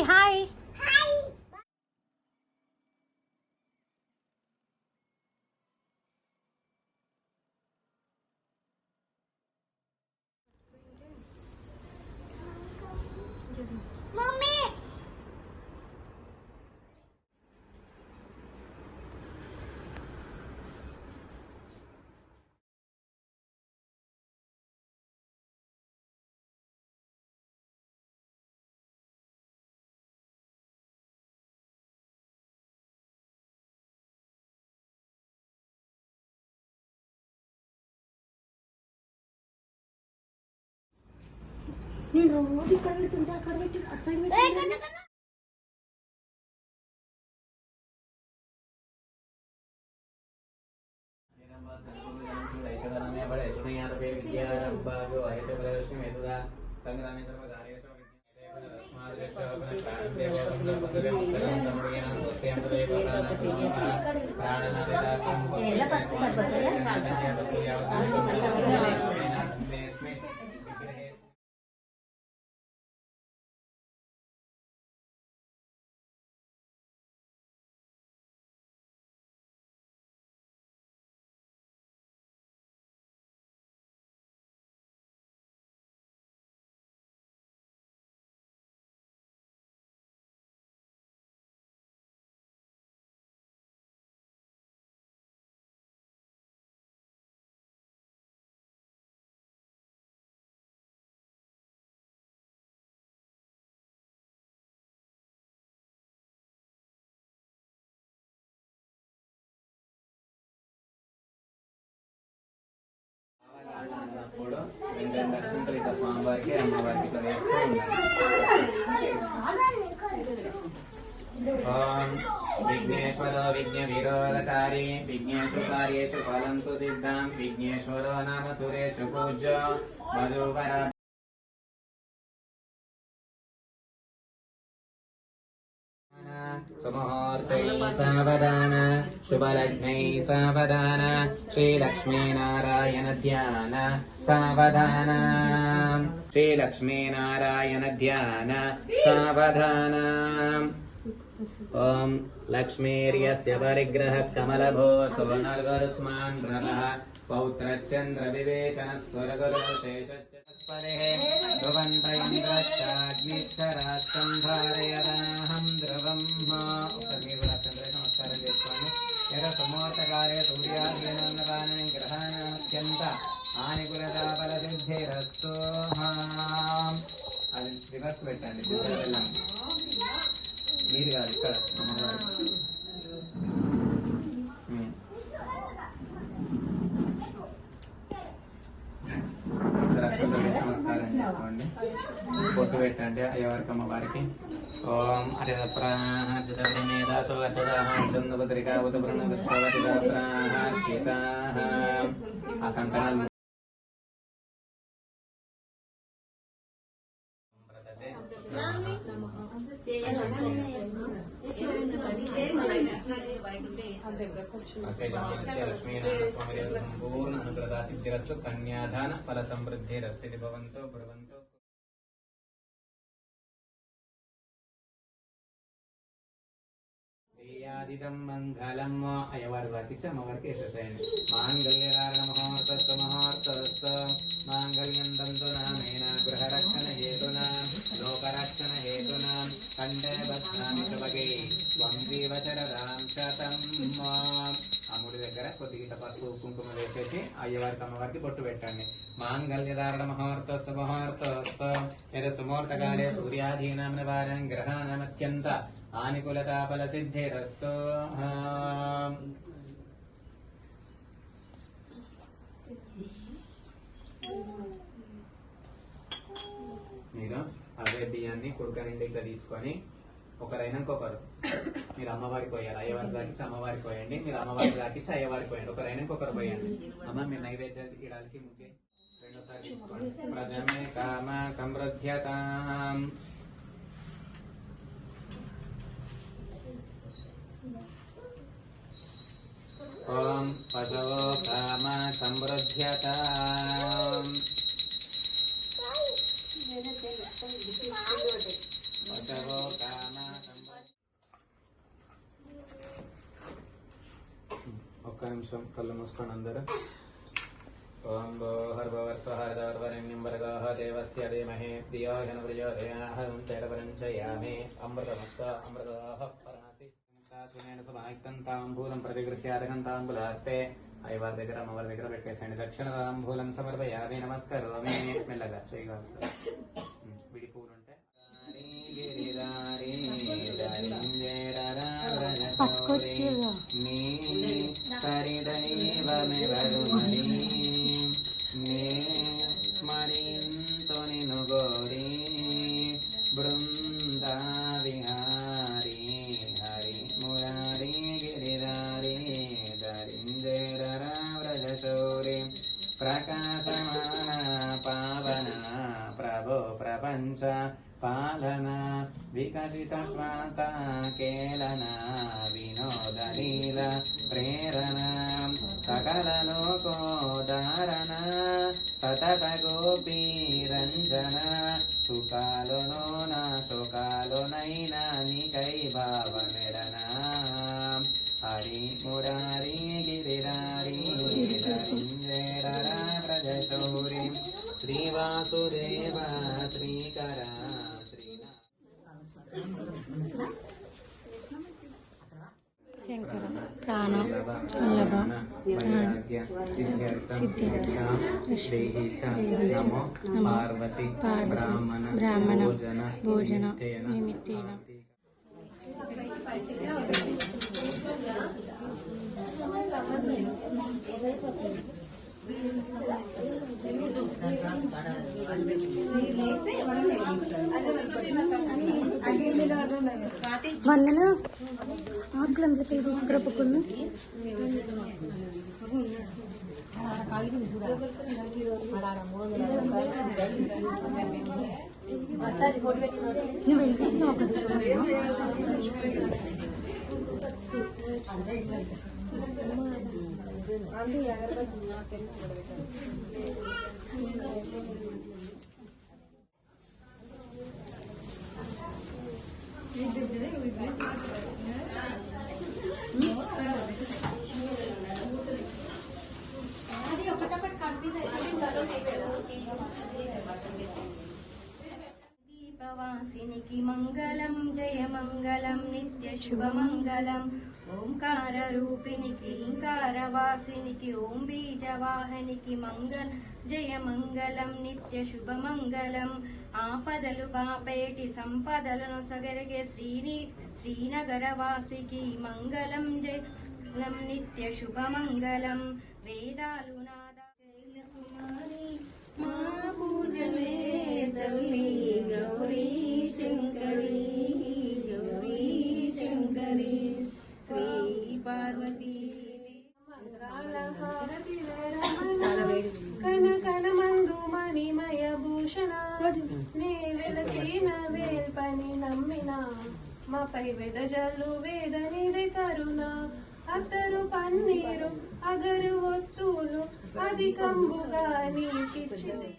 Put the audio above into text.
Hi. నేను రోజు ఇక్కడ పెడుతుంటే అక్కడ పెట్టి అసైన్మెంట్ అప్పుడు రెండు అక్షంతలు ఇట్లా స్వామివారికి అమ్మవారికి ఇట్లా వేస్తూ ఉండాలి. విఘ్నేశ్వరో విఘ్న విరోధకారి విఘ్నేషు కార్యేషు ఫలం సుసిద్ధం విఘ్నేశ్వరో నామ సురేషు పూజ్య మధువర सुमुहूर्तै सावधान शुभलग्नै सावधान श्रीलक्ष्मीनारायण ध्यान सावधान श्रीलक्ष्मीनारायण ध्यान सावधान ओम लक्ष्मीर्यस्य परिग्रह कमलभो सोनर्गरुत्मान् रलः पौत्रचन्द्र विवेशन स्वर्गलो शेषस्परेः ध्रुवन्त इन्द्रश्चाग्निश्चराश्चं धारयदाहं ध्रुवम् नमस्कारं చేసుకోండి. ఎర సమోర్తకార్య సూర్యాధీనాన్ని గ్రహాణ్యంత ఆనికులతా ఫల సిద్ధిరస్తు. అది రివర్స్ పెట్టండి. మీరు కాదు ఇక్కడ నమస్కారం చేసుకోండి. పొట్టు పెట్టండి అయ్యవారికి అమ్మవారికి. ఓం హరిదాసు ఆ కంకణాలు సంపూర్ణ అనుగ్రహ సిద్ధిరస్సు కన్యాదాన ఫల సమృద్ధిరస్సు భవంతో భ్రువంతో. ేయాదిదం మంగళం అయ్యవారి వారికి అమ్మవారికి యశస్సేయండి. మాంగళ్యధారణ మహోర్తత్వ మహోర్తత్వ మాంగళ్యం తంతు నామేన గృహరక్షణ హేతున లోకరక్షణ హేతున కండే బధ్నామి శుభగే త్వం జీవచరదాం శతం. అమ్ముడి దగ్గర కొద్దిగా పసుపు కుంకుమ వేసేసి అయ్యవారికి అమ్మవారికి బొట్టు పెట్టండి. మాంగళ్యధారణ మహోర్తస్వ మహోర్తస్వ యద సుమూర్తకాలే సూర్యాధీనాం నివారం గ్రహాణమత్యంత ఆనికులతా ఫల సిద్ధిరస్తు. మీరు అవే బియ్యాన్ని కుడుక నిండి ఇట్లా తీసుకొని ఒకరైనా ఇంకొకరు మీరు అమ్మవారికి పోయాలి. అయ్యవారికి దాకించి అమ్మవారికి పోయండి. మీరు అమ్మవారికి దాకించి అయ్యవారికి పోయండి. ఒకరైనా ఇంకొకరు పోయండి. అమ్మ మీరు నైవేద్యాలు ఇడాలకి ముగ్గే రెండోసారి తీసుకోండి. ప్రజమే కామ సమృద్ధ్యతాం. ఓం పశవో కామ సమృద్ధ్యతాం. పశవో నిమిషం కళ్ళు మూసుకోండి అందరూ. ఓం భో హర్భవర్స్వహర్దవర్వరణ్యం భర్గః దేవస్య ధీమహి ధియో యో నః ప్రచోదయాత్ చైరపరంచయామి అమృతమస్త అమృతాః పరాసి తాతునేన సమాయుక్తం తాంబూలం ప్రతిగృహ్యాదకం తాంబూలార్పే అయ్యవారి దగ్గర అమ్మవారి దగ్గర పెట్టేసండి. దక్షిణ తాంబూలం సమర్పయామి నమస్కరోమి. మెల్లగా చేయగలుగుతారు. విడి పూలు ఉంటే గోరీ బృందా విహారీ హరి మురారీ గిరిధారీ దరింజేరవ్రజశౌరి ప్రకాశమాన పావన ప్రభో ప్రపంచ పాలన వికసిత శ్వాత కేళన వినోదలీల ప్రేరణ సకల లోకోదారణ సతత గోపీ రంజన సుఖాలునో నా సుఖాలునైనా నికై భావమెడన హరి మురారీ గిరిధారీ ప్రజశౌరి శ్రీవాసుదేవ శ్రీకర శంకర ప్రాణ వల్లభ నమో పార్వతి బ్రాహ్మణ భోజన నిమిత్తేన వందన ఆకులంతా గొప్పకును నువ్వు వెళ్ళేసిన ఒకటి దీపవాసినికి మంగళం జయ మంగళం నిత్య శుభ మంగళం ఓంకార రూపినికి ఇంకార వాసినికి ఓం బీజవాహనికి మంగళ జయ మంగళం నిత్య శుభ మంగళం ఆపదలు బాపేటి సంపదలను సగరిగే శ్రీనగర వాసికి మంగళం జయం నిత్య శుభ మంగళం వేదాలు నాదా కుమారి మా పూజలే తల్లి గౌరీ శంకరి శ్రీ పార్వతీ కనకనమందు మణిమయ భూషణ నే వెలసిన వేల్పని నమ్మిన మాపై వెదజల్లు వేదనిదే కరుణ అతరు పన్నీరు అగరు ఒత్తులు అధికంబుగా నీకిచ్చింది.